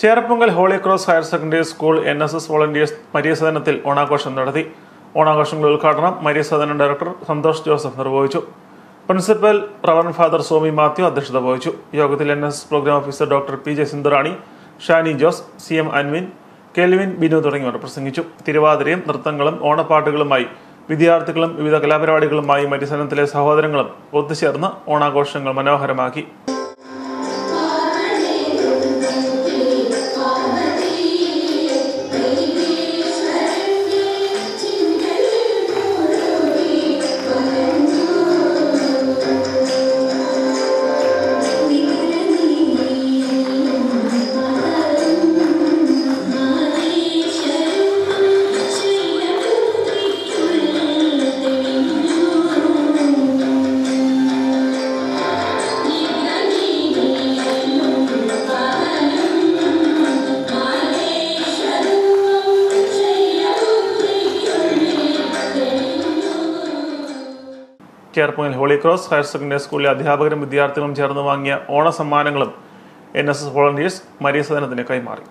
Cherpunkal holy cross higher secondary school NSS volunteers മരിയസദനത്തിൽ ഓണാഘോഷം നടത്തി. ഓണാഘോഷങ്ങളുടെ ഉദ്ഘാടനം മരിയസദനം ഡയറക്ടർ സന്തോഷ് ജോസഫ് നിർവഹിച്ചു. Principal reverend father Somy Mathew അധ്യക്ഷത വഹിച്ചു. യോഗത്തിൽ NSS programme officer doctor PJ Sindhurani, Shani Jose, CM Anvin, Kelvin Binu തുടങ്ങിയവർ പ്രസംഗിച്ചു. തിരുവാതിരയും നൃത്തങ്ങളും ഓണപ്പാട്ടുകളുമായി വിദ്യാർത്ഥികളും വിവിധ കലാപരിപാടികളുമായി മരിയസദനത്തിലെ സഹോദരങ്ങളും ഒത്തുചേർന്ന് ഓണാഘോഷങ്ങൾ മനോഹരമാക്കി. Cherpunkal holy cross higher secondary സ്കൂളിലെ അധ്യാപകരും വിദ്യാർത്ഥികളും ചേർന്ന് വാങ്ങിയ ഓണസമ്മാനങ്ങളും NSS വോളണ്ടിയേഴ്സ് മരിയസദനത്തിന് കൈമാറി.